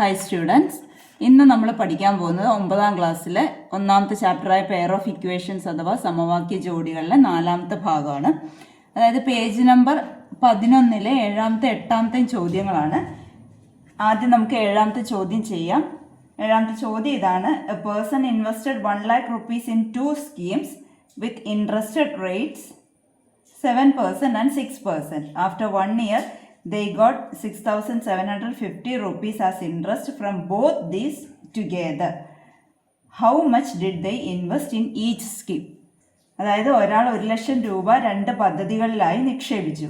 Hi students, ഇന്ന് നമ്മൾ പഠിക്കാൻ പോകുന്നത് 9ാം ക്ലാസ്സിലെ ഒന്നാമത്തെ ചാപ്റ്ററായ പെയർ ഓഫ് ഇക്വേഷൻസ് അഥവാ സമവാക്യ ജോഡികളിലെ 4ാമത്തെ ഭാഗമാണ്. അതായത് പേജ് നമ്പർ 11-ലെ 7ാമത്തെ 8ാമത്തെയും ചോദ്യങ്ങളാണ്. ആദ്യം നമുക്ക് 7ാമത്തെ ചോദ്യം ചെയ്യാം. 7ാമത്തെ ചോദ്യം ഇതാണ്: A person invested 1 lakh rupees in 2 schemes with interested rates 7% and 6%. After 1 year, they got 6,750 rupees as interest from both these together. How much did they invest in each scheme? അതായത് ഒരാൾ 1,00,000 രൂപ 2 പദ്ധതികളിലായി നിക്ഷേപിച്ചു.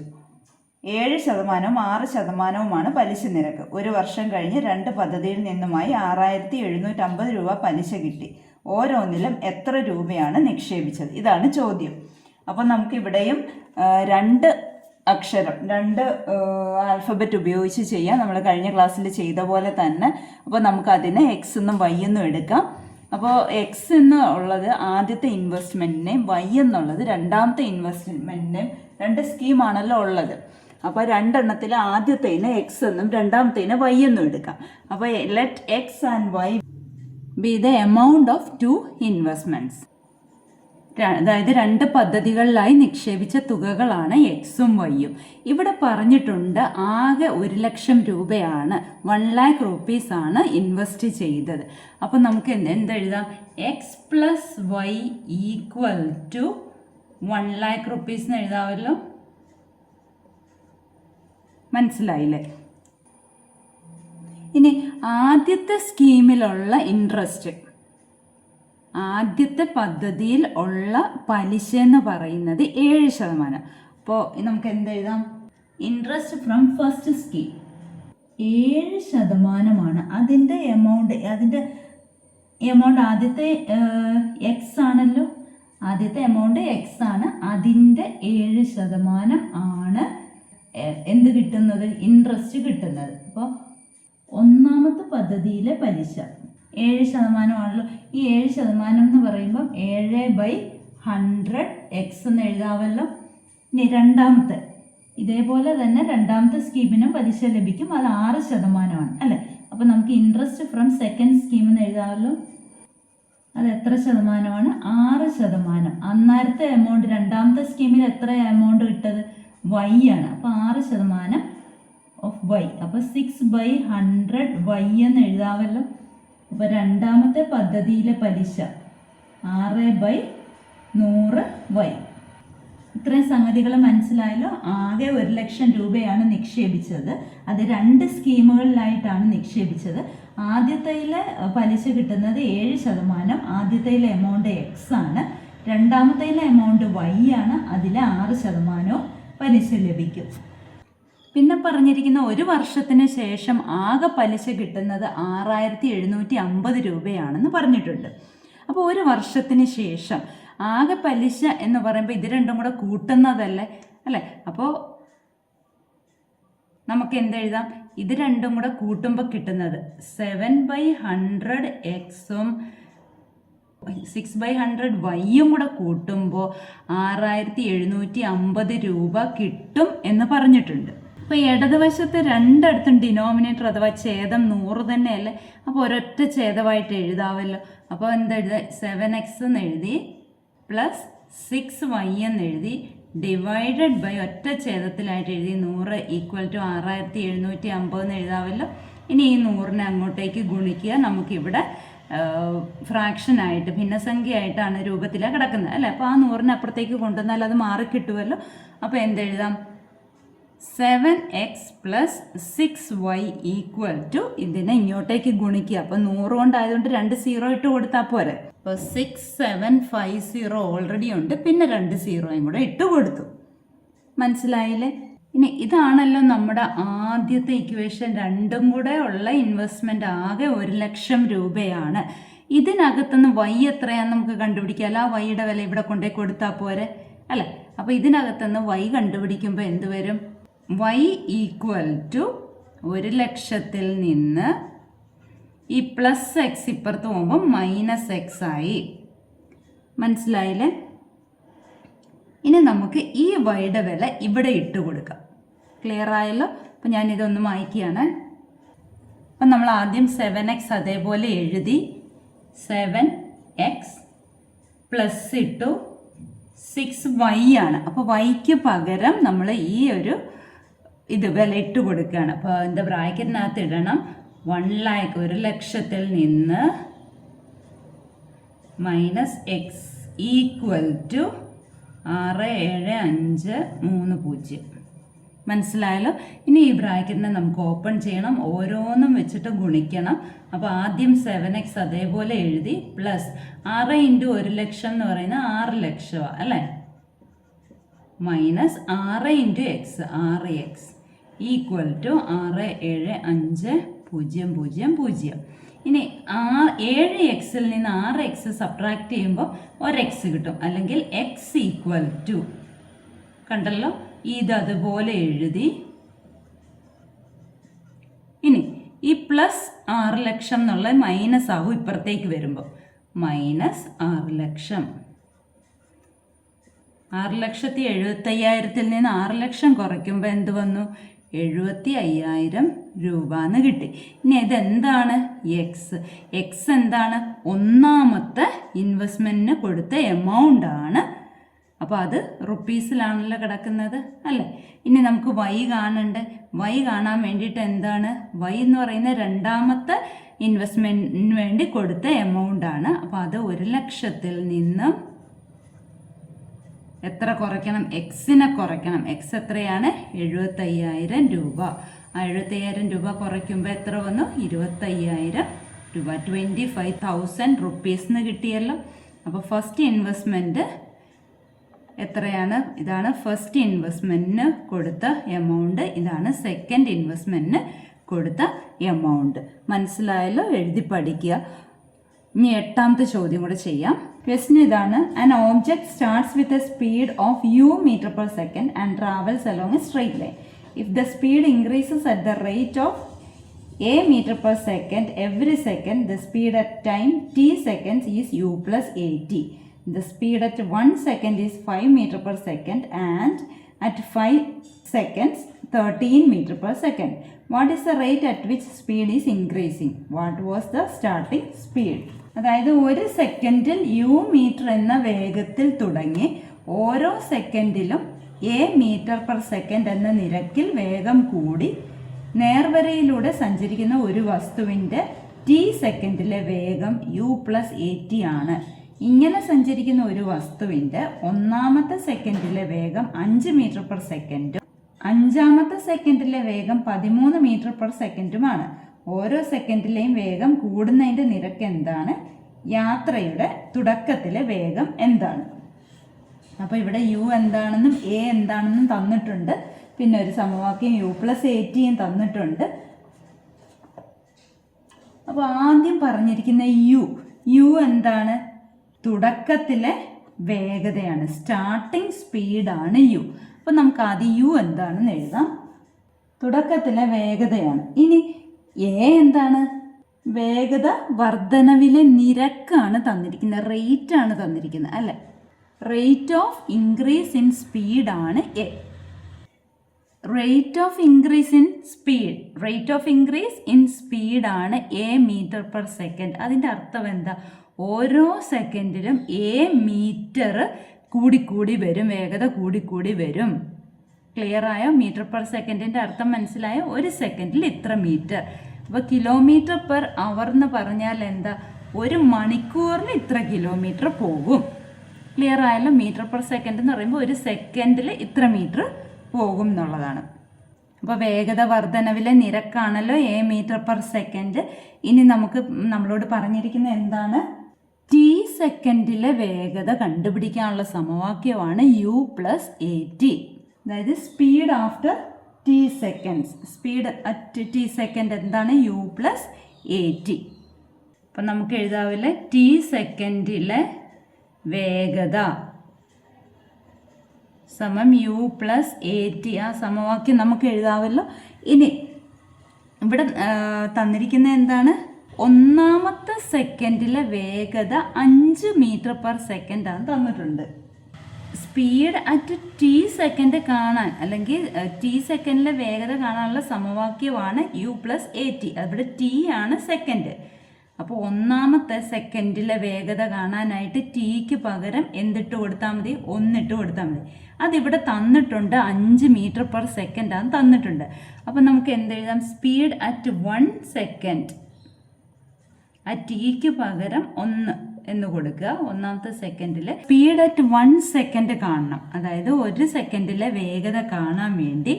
7%, 6%മാണ് പലിശ നിരക്ക്. ഒരു വർഷം കഴിഞ്ഞ് 2 പദ്ധതിയിൽ നിന്നുമായി 6,750 രൂപ പലിശ കിട്ടി. ഓരോന്നിലും എത്ര രൂപയാണ് നിക്ഷേപിച്ചത്? ഇതാണ് ചോദ്യം. അപ്പോൾ നമുക്കിവിടെയും 2 ആൽഫബറ്റ് ഉപയോഗിച്ച് ചെയ്യാം. നമ്മൾ കഴിഞ്ഞ ക്ലാസ്സിൽ ചെയ്ത പോലെ തന്നെ. അപ്പോൾ നമുക്കതിനെ എക്സ് എന്നും വൈ എന്നും എടുക്കാം. അപ്പോൾ എക്സ് എന്നുള്ളത് ആദ്യത്തെ ഇൻവെസ്റ്റ്മെൻറ്റിനെയും വൈ എന്നുള്ളത് രണ്ടാമത്തെ ഇൻവെസ്റ്റ്മെൻറ്റിനെയും 2 സ്കീമാണല്ലോ ഉള്ളത്. അപ്പോൾ 2 എണ്ണത്തിൽ ആദ്യത്തേന് എക്സ് എന്നും രണ്ടാമത്തേന് വൈ എന്നും എടുക്കാം. അപ്പോൾ let X and Y be the amount of 2 investments. അതായത് 2 പദ്ധതികളിലായി നിക്ഷേപിച്ച തുകകളാണ് എക്സും വൈയും. ഇവിടെ പറഞ്ഞിട്ടുണ്ട് ആകെ 1,00,000 രൂപയാണ്, 1 lakh rupees ആണ് ഇൻവെസ്റ്റ് ചെയ്തത്. അപ്പം നമുക്ക് എന്തെഴുതാം? X plus Y equal to 1 lakh rupees എന്ന് എഴുതാമല്ലോ. മനസ്സിലായില്ലേ? ഇനി ആദ്യത്തെ സ്കീമിലുള്ള ഇൻട്രസ്റ്റ്, ആദ്യത്തെ പദ്ധതിയിൽ ഉള്ള പലിശ എന്ന് പറയുന്നത് 7%. അപ്പോൾ നമുക്ക് എന്തെഴുതാം? Interest from first scheme 7%. അതിൻ്റെ എമൗണ്ട് ആദ്യത്തെ എക്സ് ആണല്ലോ. ആദ്യത്തെ എമൗണ്ട് എക്സ് ആണ്. അതിൻ്റെ 7% ആണ് എന്ത് കിട്ടുന്നത്? ഇൻട്രസ്റ്റ് കിട്ടുന്നത്. അപ്പോൾ ഒന്നാമത്തെ പദ്ധതിയിലെ പലിശ 7%ആണല്ലോ. ഈ 7% എന്ന് പറയുമ്പം 7/100 എക്സ് എന്ന് എഴുതാമല്ലോ. ഇനി രണ്ടാമത്തെ ഇതേപോലെ തന്നെ രണ്ടാമത്തെ സ്കീമിനും പലിശ ലഭിക്കും. അത് 6% അല്ലേ. അപ്പോൾ നമുക്ക് ഇൻട്രസ്റ്റ് ഫ്രം സെക്കൻഡ് സ്കീം എന്ന് എഴുതാമല്ലോ. അത് എത്ര ശതമാനമാണ്? 6%. അന്നേരത്തെ എമൗണ്ട് രണ്ടാമത്തെ സ്കീമിൽ എത്ര എമൗണ്ട് കിട്ടത്? വൈ ആണ്. അപ്പോൾ 6% ഓഫ് വൈ. അപ്പോൾ 6/100 വൈ എന്ന് എഴുതാമല്ലോ. അപ്പോൾ രണ്ടാമത്തെ പദ്ധതിയിലെ പലിശ 6/100 വൈ. ഇത്രയും സംഗതികൾ മനസ്സിലായല്ലോ. ആകെ 1,00,000 രൂപയാണ് നിക്ഷേപിച്ചത്. അത് 2 സ്കീമുകളിലായിട്ടാണ് നിക്ഷേപിച്ചത്. ആദ്യത്തേലെ പലിശ കിട്ടുന്നത് 7%. ആദ്യത്തേലെ എമൗണ്ട് എക്സ് ആണ്. രണ്ടാമത്തേലെ എമൗണ്ട് വൈ ആണ്. അതിൽ 6% പലിശ ലഭിക്കും. പിന്നെ പറഞ്ഞിരിക്കുന്ന 1 വർഷത്തിന് ശേഷം ആകെ പലിശ കിട്ടുന്നത് 6,750 രൂപയാണെന്ന് പറഞ്ഞിട്ടുണ്ട്. അപ്പോൾ 1 വർഷത്തിന് ശേഷം ആകെ പലിശ എന്ന് പറയുമ്പോൾ ഇത് രണ്ടും കൂടെ കൂട്ടുന്നതല്ലേ അല്ലേ. അപ്പോൾ നമുക്ക് എന്തെഴുതാം? ഇത് രണ്ടും കൂടെ കൂട്ടുമ്പോൾ കിട്ടുന്നത് 7/100 എക്സും 6/100 വൈയും കൂടെ കൂട്ടുമ്പോൾ 6,750 രൂപ കിട്ടും എന്ന് പറഞ്ഞിട്ടുണ്ട്. അപ്പോൾ ഇടതുവശത്ത് രണ്ടിടത്തും ഡിനോമിനേറ്റർ അഥവാ ഛേദം 100 തന്നെയല്ലേ. അപ്പോൾ ഒരൊറ്റ ഛേദമായിട്ട് എഴുതാമല്ലോ. അപ്പോൾ എന്തെഴുതുക? 7x എന്ന് എഴുതി പ്ലസ് 6y എന്ന് എഴുതി ഡിവൈഡഡ് ബൈ ഒറ്റ ഛേദത്തിലായിട്ട് എഴുതി 100 ഈക്വൽ ടു 6,750 എന്ന് എഴുതാമല്ലോ. ഇനി ഈ 100നെ അങ്ങോട്ടേക്ക് ഗുണിക്കുക. നമുക്കിവിടെ ഫ്രാക്ഷനായിട്ട് ഭിന്നസംഖ്യയായിട്ടാണ് രൂപത്തിലാണ് കിടക്കുന്നത് അല്ലേ. അപ്പോൾ ആ 100നെ അപ്പുറത്തേക്ക് കൊണ്ടുവന്നാൽ അത് മാറിക്കിട്ടുമല്ലോ. അപ്പോൾ എന്തെഴുതാം? 7x plus 6y equal to ഇതിനെ ഇങ്ങോട്ടേക്ക് ഗുണിക്കുക. അപ്പോൾ 100 കൊണ്ടായതുകൊണ്ട് 2 0 ഇട്ട് കൊടുത്താൽ പോരെ. അപ്പോൾ 6750 ഓൾറെഡി ഉണ്ട്, പിന്നെ 2 0 കൂടെ ഇട്ട് കൊടുത്തു. മനസ്സിലായില്ലേ? ഇനി ഇതാണല്ലോ നമ്മുടെ ആദ്യത്തെ ഇക്വേഷൻ. 2ഉം കൂടെ ഉള്ള ഇൻവെസ്റ്റ്മെൻറ്റ് ആകെ 1,00,000 രൂപയാണ്. ഇതിനകത്തുനിന്ന് വൈ എത്രയാണെന്ന് നമുക്ക് കണ്ടുപിടിക്കാമല്ലോ. ആ വൈയുടെ വില ഇവിടെ കൊണ്ടുപോയി കൊടുത്താൽ പോരെ അല്ലേ. അപ്പോൾ ഇതിനകത്തുനിന്ന് വൈ കണ്ടുപിടിക്കുമ്പോൾ എന്ത് വരും? y ഈക്വൽ ടു 1,00,000-ൽ നിന്ന് ഈ പ്ലസ് എക്സ് ഇപ്പുറത്ത് പോകുമ്പോൾ -x ആയി. മനസ്സിലായില്ലേ? ഇനി നമുക്ക് ഈ വൈയുടെ വില ഇവിടെ ഇട്ട് കൊടുക്കാം. ക്ലിയർ ആയല്ലോ? അപ്പം ഞാനിതൊന്ന് മായ്ക്കുകയാണ്. അപ്പം നമ്മൾ ആദ്യം 7x അതേപോലെ എഴുതി 7x പ്ലസ് ഇട്ടു 6y ആണ്. അപ്പോൾ വൈക്ക് പകരം നമ്മൾ ഈ ഒരു വില ഇട്ട് കൊടുക്കുകയാണ്. അപ്പോൾ അതിൻ്റെ ബ്രാക്കറ്റിനകത്ത് ഇടണം 1 lakh 1,00,000 നിന്ന് മൈനസ് എക്സ് ഈക്വൽ ടു 67530. മനസ്സിലായല്ലോ. ഇനി ഈ ബ്രാക്കറ്റിനെ നമുക്ക് ഓപ്പൺ ചെയ്യണം, ഓരോന്നും വെച്ചിട്ട് ഗുണിക്കണം. അപ്പോൾ ആദ്യം 7x അതേപോലെ എഴുതി പ്ലസ് 6 × 1,00,000 എന്ന് പറയുന്നത് 6 ലക്ഷമാണ് അല്ലേ, minus 6 × x 6x equal to 67500. ഇനി 7xൽ നിന്ന് 6x സബ്ട്രാക്ട് ചെയ്യുമ്പോൾ 1x കിട്ടും, അല്ലെങ്കിൽ x ഈക്വൽ ടു കണ്ടല്ലോ ഇതതുപോലെ എഴുതി. ഇനി ഈ പ്ലസ് 6 ലക്ഷം എന്നുള്ള മൈനസ് ആകും ഇപ്പുറത്തേക്ക് വരുമ്പോൾ, മൈനസ് 6 ലക്ഷം. 6,75,000 നിന്ന് 6 ലക്ഷം കുറയ്ക്കുമ്പോൾ എന്ത് വന്നു? 75,000 രൂപ എന്ന് കിട്ടി. ഇനി ഇതെന്താണ്? എക്സ് എന്താണ്? ഒന്നാമത്തെ ഇൻവെസ്റ്റ്മെൻറ്റിന് കൊടുത്ത എമൗണ്ട് ആണ്. അപ്പോൾ അത് റുപ്പീസിലാണല്ലോ കിടക്കുന്നത് അല്ലേ. ഇനി നമുക്ക് വൈ കാണണ്ടേ. വൈ കാണാൻ വേണ്ടിയിട്ട് എന്താണ്? വൈ എന്ന് പറയുന്ന രണ്ടാമത്തെ ഇൻവെസ്റ്റ്മെൻറ്റിന് വേണ്ടി കൊടുത്ത എമൗണ്ട് ആണ്. അപ്പോൾ അത് 1,00,000 നിന്നും എത്ര കുറയ്ക്കണം? എക്സിനെ കുറയ്ക്കണം. എക്സ് എത്രയാണ്? 75,000 രൂപ. ആ 75,000 രൂപ കുറയ്ക്കുമ്പോൾ എത്ര വന്നു? 25,000 രൂപ. 25,000 റുപ്പീസ് എന്ന് കിട്ടിയല്ലോ. അപ്പോൾ ഫസ്റ്റ് ഇൻവെസ്റ്റ്മെൻറ്റ് എത്രയാണ്? ഇതാണ് ഫസ്റ്റ് ഇൻവെസ്റ്റ്മെൻറ്റിന് കൊടുത്ത എമൗണ്ട്, ഇതാണ് സെക്കൻഡ് ഇൻവെസ്റ്റ്മെൻറ്റിന് കൊടുത്ത എമൗണ്ട്. മനസ്സിലായല്ലോ? എഴുതി പഠിക്കുക. ഇനി 8ാമത്തെ ചോദ്യം കൂടെ ചെയ്യാം. ക്വസ്റ്റ്യൻ ഇതാണ്. An object starts with a speed of u m/s and travels along A straight line. If the speed increases at the rate of a m/s every second, the speed at time t seconds is u plus at. The speed at 1 second is 5 m/s and at 5 seconds 13 m/s. What is the rate at which speed is increasing? What was the starting speed? അതായത് 1 സെക്കൻഡിൽ u metre എന്ന വേഗത്തിൽ തുടങ്ങി ഓരോ സെക്കൻഡിലും a m/s എന്ന നിരക്കിൽ വേഗം കൂടി നേർവരയിലൂടെ സഞ്ചരിക്കുന്ന ഒരു വസ്തുവിൻ്റെ t സെക്കൻഡിലെ വേഗം u plus at ആണ്. ഇങ്ങനെ സഞ്ചരിക്കുന്ന ഒരു വസ്തുവിൻ്റെ ഒന്നാമത്തെ സെക്കൻഡിലെ വേഗം 5 m/s, അഞ്ചാമത്തെ സെക്കൻഡിലെ വേഗം 13 m/s. ഓരോ സെക്കൻഡിലെയും വേഗം കൂടുന്നതിൻ്റെ നിരക്ക് എന്താണ്? യാത്രയുടെ തുടക്കത്തിലെ വേഗം എന്താണ്? അപ്പോൾ ഇവിടെ u എന്താണെന്നും a എന്താണെന്നും തന്നിട്ടുണ്ട്. പിന്നെ ഒരു സമവാക്യം u plus at തന്നിട്ടുണ്ട്. അപ്പോൾ ആദ്യം പറഞ്ഞിരിക്കുന്ന u എന്താണ്? തുടക്കത്തിലെ വേഗതയാണ്, സ്റ്റാർട്ടിംഗ് സ്പീഡാണ് u. അപ്പോൾ നമുക്ക് ആദ്യം u എന്താണെന്ന് എഴുതാം. തുടക്കത്തിലെ വേഗതയാണ്. ഇനി a എന്താണ്? വേഗത വർധനവിലെ നിരക്കാണ് തന്നിരിക്കുന്നത്, റേറ്റ് ആണ് തന്നിരിക്കുന്നത് അല്ലേ. റേറ്റ് ഓഫ് ഇൻക്രീസ് ഇൻ സ്പീഡാണ് a. Rate of increase in സ്പീഡാണ് a m/s. അതിൻ്റെ അർത്ഥം എന്താ? ഓരോ സെക്കൻഡിലും a മീറ്റർ കൂടിക്കൂടി വരും, വേഗത കൂടിക്കൂടി വരും. ക്ലിയർ ആയോ? m/s അർത്ഥം മനസ്സിലായോ? ഒരു സെക്കൻഡിൽ ഇത്ര മീറ്റർ. അപ്പോൾ km/h എന്ന് പറഞ്ഞാൽ എന്താ? ഒരു മണിക്കൂറിന് ഇത്ര കിലോമീറ്റർ പോകും. ക്ലിയർ ആയല്ലോ? m/s എന്ന് പറയുമ്പോൾ ഒരു സെക്കൻഡിൽ ഇത്ര മീറ്റർ പോകും എന്നുള്ളതാണ്. അപ്പോൾ വേഗത വർധനവിലെ നിരക്കാണല്ലോ a m/s. ഇനി നമ്മളോട് പറഞ്ഞിരിക്കുന്നത് എന്താണ്? t സെക്കൻഡിലെ വേഗത കണ്ടുപിടിക്കാനുള്ള സമവാക്യമാണ് u plus at. അതായത് speed after t seconds. Speed at t second എന്താണ്? u plus at. അപ്പം നമുക്ക് എഴുതാവില്ലേ? t സെക്കൻഡിലെ വേഗത സമം u plus at. ആ സമവാക്യം നമുക്ക് എഴുതാവല്ലോ. ഇനി ഇവിടെ തന്നിരിക്കുന്ന എന്താണ്? ഒന്നാമത്തെ സെക്കൻഡിലെ വേഗത 5 m/s ആണ് തന്നിട്ടുണ്ട്. സ്പീഡ് അറ്റ് ടി സെക്കൻഡ് കാണാൻ അല്ലെങ്കിൽ ടി സെക്കൻഡിലെ വേഗത കാണാനുള്ള സമവാക്യമാണ് u പ്ലസ് എ ടി. അവിടെ ടി ആണ് സെക്കൻഡ്. അപ്പോൾ ഒന്നാമത്തെ സെക്കൻഡിലെ വേഗത കാണാനായിട്ട് ടിക്ക് പകരം എന്തിട്ട് കൊടുത്താൽ മതി? 1 ഇട്ട് കൊടുത്താൽ മതി. അതിവിടെ തന്നിട്ടുണ്ട്, 5 മീറ്റർ പെർ സെക്കൻഡ് ആണ് തന്നിട്ടുണ്ട്. അപ്പോൾ നമുക്ക് എന്തെഴുതാം? Speed at 1 second. ആ ടിക്ക് പകരം 1 എന്ന് കൊടുക്കുക. ഒന്നാമത്തെ സെക്കൻഡിൽ സ്പീഡ് അറ്റ് 1 സെക്കൻഡ് കാണണം. അതായത് 1 സെക്കൻഡിലെ വേഗത കാണാൻ വേണ്ടി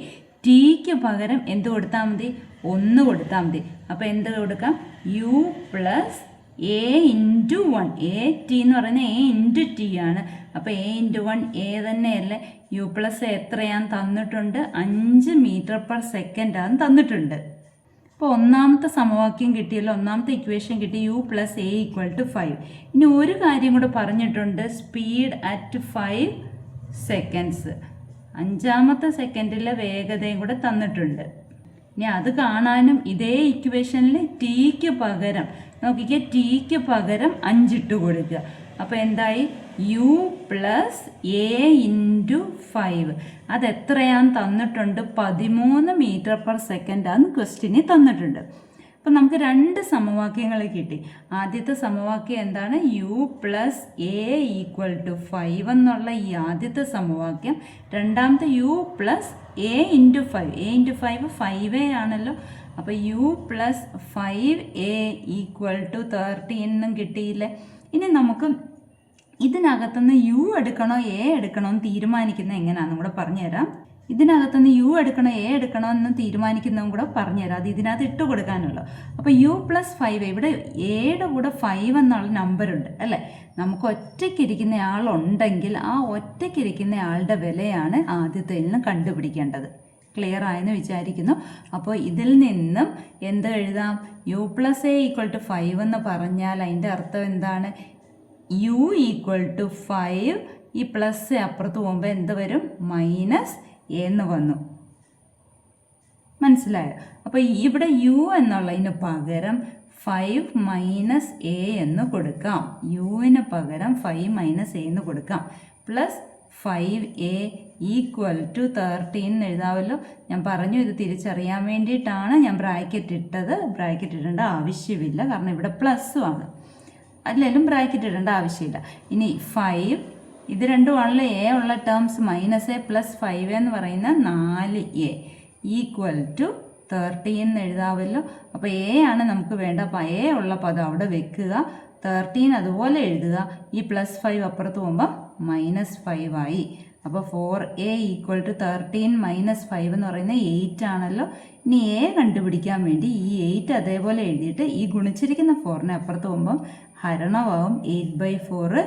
ടിക്ക് പകരം എന്ത് കൊടുത്താൽ മതി? 1 കൊടുത്താൽ മതി. അപ്പോൾ എന്ത് കൊടുക്കാം? u plus A into 1. A T എന്ന് പറയുന്നത് എ ഇൻറ്റു ടി ആണ്. അപ്പോൾ എ ഇൻറ്റു 1 എ തന്നെയല്ലേ? യു പ്ലസ് എത്രയാണ് തന്നിട്ടുണ്ട്? 5 മീറ്റർ പെർ സെക്കൻഡ് ആണ് തന്നിട്ടുണ്ട്. അപ്പോൾ ഒന്നാമത്തെ സമവാക്യം കിട്ടിയല്ലോ, ഒന്നാമത്തെ ഇക്വേഷൻ കിട്ടി, u plus A equal to 5. ഇനി ഒരു കാര്യം കൂടെ പറഞ്ഞിട്ടുണ്ട്, സ്പീഡ് അറ്റ് 5 സെക്കൻഡ്സ്. 5ാമത്തെ സെക്കൻഡിലെ വേഗതയും കൂടെ തന്നിട്ടുണ്ട്. ഇനി അത് കാണാനും ഇതേ ഇക്വേഷനിൽ ടിക്ക് പകരം നോക്കിക്കേ, ടിക്ക് പകരം 5 ഇട്ട് കൊടുക്കുക. അപ്പോൾ എന്തായി? u plus A into 5. അതെത്രയാണ് തന്നിട്ടുണ്ട്? 13 മീറ്റർ പെർ സെക്കൻഡാണ് ക്വസ്റ്റ്യനിൽ തന്നിട്ടുണ്ട്. അപ്പം നമുക്ക് 2 സമവാക്യങ്ങൾ കിട്ടി. ആദ്യത്തെ സമവാക്യം എന്താണ്? u plus A equal to 5 എന്നുള്ള ഈ ആദ്യത്തെ സമവാക്യം. രണ്ടാമത്തെ u plus A into 5. A into 5 5a ആണല്ലോ. അപ്പോൾ u plus 5a equal to 13 എന്നും കിട്ടിയില്ലേ. ഇനി നമുക്ക് ഇതിനകത്തുനിന്ന് u എടുക്കണോ എ എടുക്കണോ എന്ന് തീരുമാനിക്കുന്നത് എങ്ങനെയാണെന്നും കൂടെ പറഞ്ഞുതരാം. ഇതിനകത്തുനിന്ന് u എടുക്കണോ എ എടുക്കണോ എന്ന് തീരുമാനിക്കുന്നതും കൂടെ പറഞ്ഞുതരാം. അത് ഇതിനകത്ത് ഇട്ട് കൊടുക്കാനുള്ളൂ. അപ്പോൾ u പ്ലസ് 5, ഇവിടെ എയുടെ കൂടെ 5 എന്നുള്ള നമ്പറുണ്ട് അല്ലേ. നമുക്ക് ഒറ്റയ്ക്കിരിക്കുന്ന ആളുണ്ടെങ്കിൽ ആ ഒറ്റയ്ക്കിരിക്കുന്ന ആളുടെ വിലയാണ് ആദ്യത്തിൽ നിന്ന് കണ്ടുപിടിക്കേണ്ടത്. ക്ലിയർ ആയെന്ന് വിചാരിക്കുന്നു. അപ്പോൾ ഇതിൽ നിന്നും എന്ത് എഴുതാം? u plus A equal to 5 എന്ന് പറഞ്ഞാൽ അതിൻ്റെ അർത്ഥം എന്താണ്? u equal to 5. ഈ പ്ലസ് അപ്പുറത്ത് പോകുമ്പോൾ എന്ത് വരും? മൈനസ് എ എന്ന് വന്നു. മനസ്സിലായോ? അപ്പോൾ ഇവിടെ u എന്നുള്ളതിന് പകരം 5 മൈനസ് എ എന്ന് കൊടുക്കാം. യുവിന് പകരം 5 മൈനസ് എ എന്ന് കൊടുക്കാം. പ്ലസ് 5a ഈക്വൽ ടു 13 എന്ന് എഴുതാമല്ലോ. ഞാൻ പറഞ്ഞു ഇത് തിരിച്ചറിയാൻ വേണ്ടിയിട്ടാണ് ഞാൻ ബ്രാക്കറ്റ് ഇട്ടത്. ബ്രാക്കറ്റ് ഇടേണ്ട ആവശ്യമില്ല, കാരണം ഇവിടെ പ്ലസ്സും ആണ്. അതിലെല്ലാം ബ്രാക്കറ്റ് ഇടേണ്ട ആവശ്യമില്ല. ഇനി 5, ഇത് രണ്ടുമാണല്ലോ എ ഉള്ള ടേംസ്. മൈനസ് എ പ്ലസ് 5 എന്ന് പറയുന്ന 4a ഈക്വൽ ടു 13 എന്ന് എഴുതാമല്ലോ. അപ്പോൾ എ ആണ് നമുക്ക് വേണ്ട. അപ്പോൾ എ ഉള്ള പദം അവിടെ വെക്കുക, 13 അതുപോലെ എഴുതുക. ഈ പ്ലസ് 5 അപ്പുറത്ത് പോകുമ്പോൾ മൈനസ് 5 ആയി. അപ്പോൾ 4a ഈക്വൽ ടു 13 മൈനസ് 5 എന്ന് പറയുന്നത് 8 ആണല്ലോ. ഇനി എ കണ്ടുപിടിക്കാൻ വേണ്ടി ഈ 8 അതേപോലെ എഴുതിയിട്ട് ഈ ഗുണിച്ചിരിക്കുന്ന 4നെ അപ്പുറത്ത് പോകുമ്പം ഹരണമാവും. 8/4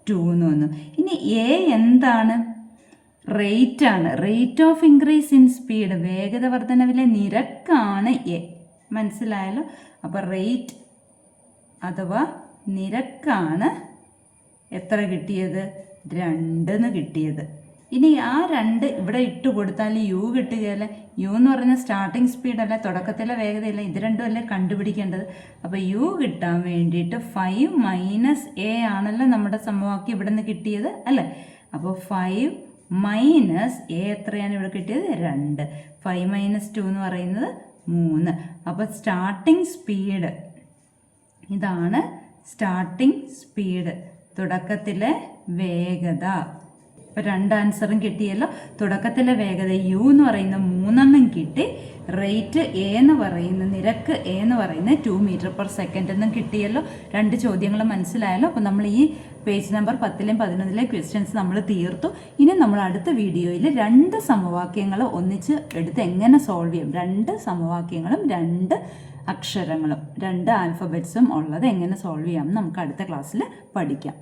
2 എന്ന് വന്നു. ഇനി എ എന്താണ്? റേറ്റ് ആണ്. Rate of increase in speed, വേഗത വർധനവിലെ നിരക്കാണ് എ. മനസ്സിലായല്ലോ? അപ്പോൾ റേറ്റ് അഥവാ നിരക്കാണ് എത്ര കിട്ടിയത്? 2 എന്ന് കിട്ടിയത്. ഇനി ആ 2 ഇവിടെ ഇട്ട് കൊടുത്താൽ യു കിട്ടുകയല്ല. യു എന്ന് പറയുന്നത് സ്റ്റാർട്ടിങ് സ്പീഡല്ല, തുടക്കത്തിലെ വേഗതയില്ല. ഇത് രണ്ടും അല്ലേ കണ്ടുപിടിക്കേണ്ടത്. അപ്പോൾ യു കിട്ടാൻ വേണ്ടിയിട്ട് 5 മൈനസ് എ ആണല്ലോ നമ്മുടെ സമവാക്യം ഇവിടെ നിന്ന് കിട്ടിയത് അല്ലേ. അപ്പോൾ 5 മൈനസ് എ എത്രയാണ് ഇവിടെ കിട്ടിയത്? 2. 5 മൈനസ് 2 എന്ന് പറയുന്നത് 3. അപ്പോൾ സ്റ്റാർട്ടിങ് സ്പീഡ് ഇതാണ്. സ്റ്റാർട്ടിങ് സ്പീഡ്, തുടക്കത്തിലെ വേഗത. ഇപ്പോൾ 2 ആൻസറും കിട്ടിയല്ലോ. തുടക്കത്തിലെ വേഗത u എന്ന് പറയുന്ന 3 കിട്ടി. റേറ്റ് എ എന്ന് പറയുന്ന നിരക്ക് എ എന്ന് പറയുന്നത് 2 മീറ്റർ പെർ സെക്കൻഡ് എന്നും കിട്ടിയല്ലോ. 2 ചോദ്യങ്ങൾ മനസ്സിലായല്ലോ. അപ്പോൾ നമ്മൾ ഈ പേജ് നമ്പർ 10ലെയും 11ലെ ക്വസ്റ്റ്യൻസ് നമ്മൾ തീർത്തു. ഇനി നമ്മൾ അടുത്ത വീഡിയോയിൽ 2 സമവാക്യങ്ങൾ ഒന്നിച്ച് എടുത്ത് എങ്ങനെ സോൾവ് ചെയ്യും, 2 സമവാക്യങ്ങളും 2 അക്ഷരങ്ങളും 2 ആൽഫബറ്റ്സും ഉള്ളത് എങ്ങനെ സോൾവ് ചെയ്യാമെന്ന് നമുക്ക് അടുത്ത ക്ലാസ്സിൽ പഠിക്കാം.